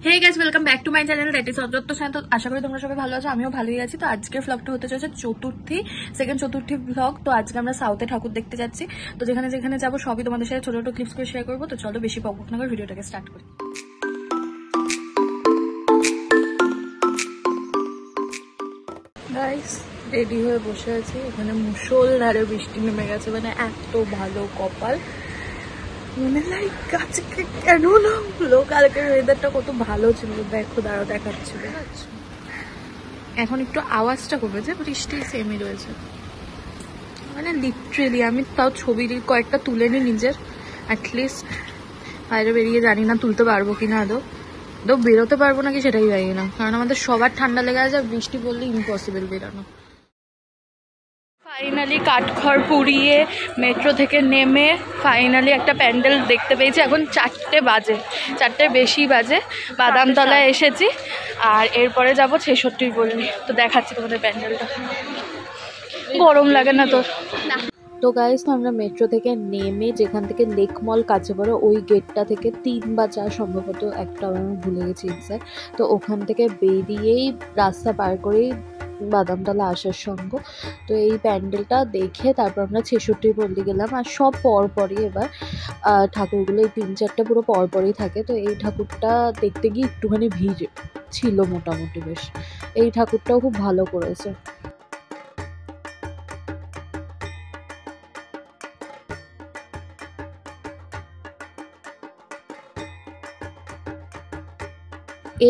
Hey guys, welcome back to my channel that is Adritya Sayan. আশা করি তোমরা সবাই ভালো আছো, আমিও ভালোই আছি। তো আজকের ব্লগটা হতে চলেছে সেকেন্ড চতুর্থী ব্লগ। তো আজকে আমরা সাউথে ঠাকুর দেখতে যাচ্ছি। তো যেখানে যেখানে যাবো সবই তোমাদের সাথে ছোট ছোট ক্লিপস করে শেয়ার করবো। তো চলো বেশি বকবক না করে ভিডিওটাকে স্টার্ট করি। গাইস রেডি হয়ে বসে আছি, এখানে মুষলধারে বৃষ্টি নেমে গেছে, মানে এত ভালো কপাল। মনে লাইক আজকে কেন না হলো, কালকের ওয়েদারটা কত ভালো ছিল। দেখো দাঁড়াও দেখাচ্ছিল, এখন একটু আওয়াজটা কমেছে, বৃষ্টি সেমই রয়েছে। মানে লিটারেলি আমি তাও ছবি কয়েকটা তুলে নিই নিজের, অ্যাটলিস্ট বাইরে বেরিয়ে জানি না তুলতে পারবো কিনা, আদৌ বেরোতে পারবো নাকি সেটাই জানি না, কারণ আমাদের সবার ঠান্ডা লেগে আছে, বৃষ্টি পড়লে ইম্পসিবল বেরোনো। ফাইনালি কাঠখড় পুড়িয়ে মেট্রো থেকে নেমে ফাইনালি একটা প্যান্ডেল দেখতে পেয়েছি। এখন 4টে বাজে, 4টের বেশি বাজে। বাদামতলায় এসেছি আর এরপরে যাবো 66 পল্লী। তো দেখাচ্ছি তোমাদের প্যান্ডেলটা। গরম লাগে না তোর? তো গাইস, তো আমরা মেট্রো থেকে নেমে যেখান থেকে লেক মল কাছে পড়ে ওই গেটটা থেকে 3 বা 4 সম্ভবত, একটা আমি ভুলে গেছি এক্সাক্ট। তো ওখান থেকে বেরিয়েই রাস্তা পার করেই বাদামতলা আসার সঙ্গ। তো এই প্যান্ডেলটা দেখে তারপর আমরা 66 পল্লী গেলাম। আর সব পরপরই এবার ঠাকুরগুলো এই 3-4টা পুরো পরপরই থাকে। তো এই ঠাকুরটা দেখতে গিয়ে একটুখানি ভিড় ছিল মোটামুটি বেশ। এই ঠাকুরটাও খুব ভালো করেছে।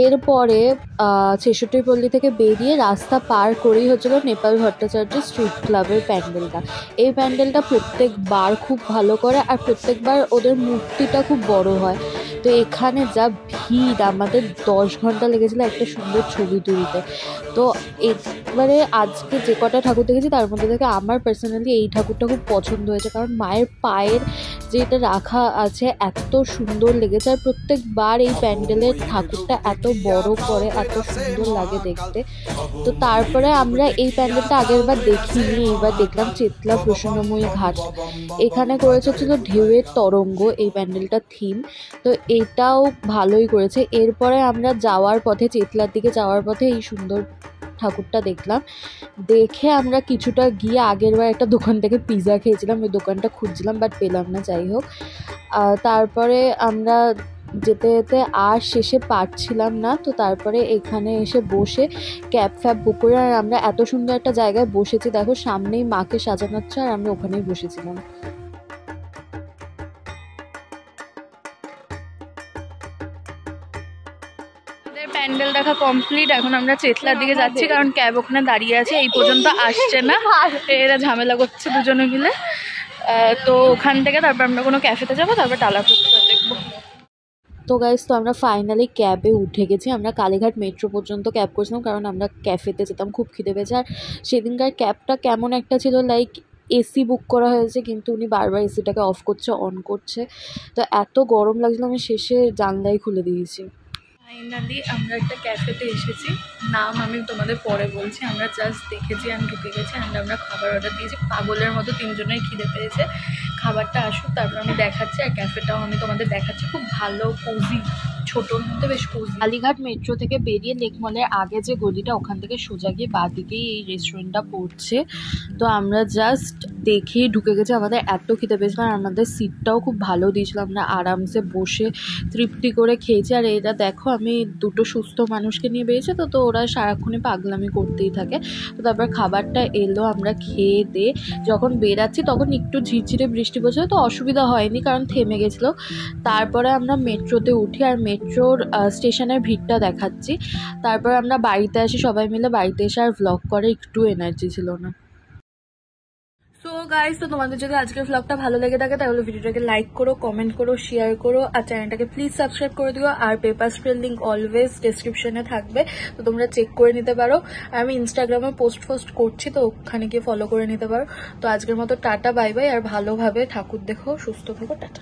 এরপরে 66 পল্লী থেকে বেরিয়ে রাস্তা পার করেই হচ্ছিল নেপাল ভট্টাচার্য স্ট্রিট ক্লাবের প্যান্ডেলটা। এই প্যান্ডেলটা প্রত্যেকবার খুব ভালো করে, আর প্রত্যেকবার ওদের মূর্তিটা খুব বড় হয়। তো এখানে যা ভিড়, আমাদের 10 ঘন্টা লেগেছিলো একটা সুন্দর ছবি তুলতে। তো এবারে আজকে যে কটা ঠাকুর দেখেছি তার মধ্যে থেকে আমার পার্সোনালি এই ঠাকুরটা খুব পছন্দ হয়েছে, কারণ মায়ের পায়ের যেটা রাখা আছে এত সুন্দর লেগেছে। আর প্রত্যেকবার এই প্যান্ডেলের ঠাকুরটা এত বড় করে, এত সুন্দর লাগে দেখতে। তো তারপরে আমরা এই প্যান্ডেলটা আগের বার দেখিনি, এইবার দেখলাম চেতলা প্রসন্নময়ী ঘাট। এখানে করেছে ছিল ঢেউয়ের তরঙ্গ, এই প্যান্ডেলটা থিম। তো এটাও ভালোই করেছে। এরপরে আমরা যাওয়ার পথে, চেতলার দিকে যাওয়ার পথে এই সুন্দর ঠাকুরটা দেখলাম। দেখে আমরা কিছুটা গিয়ে আগেরবার একটা দোকান থেকে পিৎজা খেয়েছিলাম, ওই দোকানটা খুঁজছিলাম বাট পেলাম না, যাই হোক। তারপরে আমরা যেতে যেতে আর শেষে পারছিলাম না, তো তারপরে এখানে এসে বসে ক্যাব ফ্যাব বুক করে, আর আমরা এত সুন্দর একটা জায়গায় বসেছি, দেখো সামনেই মাকে সাজানো হচ্ছে আর আমরা ওখানেই বসেছিলাম। প্যান্ডেল দেখা কমপ্লিট, এখন আমরা চেতলার দিকে যাচ্ছি, কারণ ক্যাব ওখানে দাঁড়িয়ে আছে, এই পর্যন্ত আসছে না, এরা ঝামেলা করছে দুজনে মিলে। তো ওখান থেকে তারপর আমরা কোনো ক্যাফেতে যাবো, তারপর টালাপুরটা দেখবো। তো গাইস, তো আমরা ফাইনালি ক্যাবে উঠে গেছি। আমরা কালীঘাট মেট্রো পর্যন্ত ক্যাব করেছিলাম, কারণ আমরা ক্যাফেতে যেতাম, খুব খিদে পেয়েছে। আর সেদিনকার ক্যাবটা কেমন একটা ছিল, লাইক এসি বুক করা হয়েছে কিন্তু উনি বারবার এসিটাকে অফ করছে অন করছে। তো এত গরম লাগছিল, আমি শেষে জানলাই খুলে দিয়েছি। ফাইনালি আমরা একটা ক্যাফেতে এসেছি, নাম আমি তোমাদের পরে বলছি। আমরা জাস্ট দেখেছি আর ঢুকে গেছি, অ্যান্ড আমরা খাবার অর্ডার দিয়েছি। পাগলের মতো 3জনের খিদে পেয়েছে। খাবারটা আসুক তারপর আমি দেখাচ্ছি, আর ক্যাফেটাও আমি তোমাদের দেখাচ্ছি। খুব ভালো, কোজি, ছোটোর মধ্যে বেশ কোজি। কালীঘাট মেট্রো থেকে বেরিয়ে লেক মলের আগে যে গলিটা, ওখান থেকে সোজা গিয়ে বাঁদিকেই এই রেস্টুরেন্টটা পড়ছে। তো আমরা জাস্ট দেখেই ঢুকে গেছি, আমাদের এত খিদে পেয়েছিল। আর আমাদের সিটটাও খুব ভালো দিয়েছিল, আমরা আরামসে বসে তৃপ্তি করে খেয়েছি। আর এটা দেখো, আমি দুটো সুস্থ মানুষকে নিয়ে বেরিয়েছি, তো ওরা সারাক্ষণই পাগলামি করতেই থাকে। তো তারপর খাবারটা এলো, আমরা খেয়ে দিয়ে যখন বেরাচ্ছি তখন একটু ঝিরঝিরে বৃষ্টি পড়ছিল, তো অসুবিধা হয়নি কারণ থেমে গেছিলো। তারপরে আমরা মেট্রোতে উঠি, আর মেট্রোর স্টেশনের ভিড়টা দেখাচ্ছি। তারপর আমরা বাড়িতে আসি সবাই মিলে। বাড়িতে এসে আর ভ্লগ করে একটু এনার্জি ছিল না। সো গাইস, তো তোমাদের যদি আজকের ভ্লগটা ভালো লেগে থাকে তাহলে ভিডিওটাকে লাইক করো, কমেন্ট করো, শেয়ার করো, আর চ্যানেলটাকে প্লিজ সাবস্ক্রাইব করে দিও। আর পেপার স্প্রের লিঙ্ক অলওয়েজ ডেসক্রিপশনে থাকবে, তো তোমরা চেক করে নিতে পারো। আর আমি ইনস্টাগ্রামে পোস্ট করছি, তো ওখানে গিয়ে ফলো করে নিতে পারো। তো আজকের মতো টাটা, বাই বাই, আর ভালোভাবে ঠাকুর দেখো, সুস্থ থাকো, টাটা।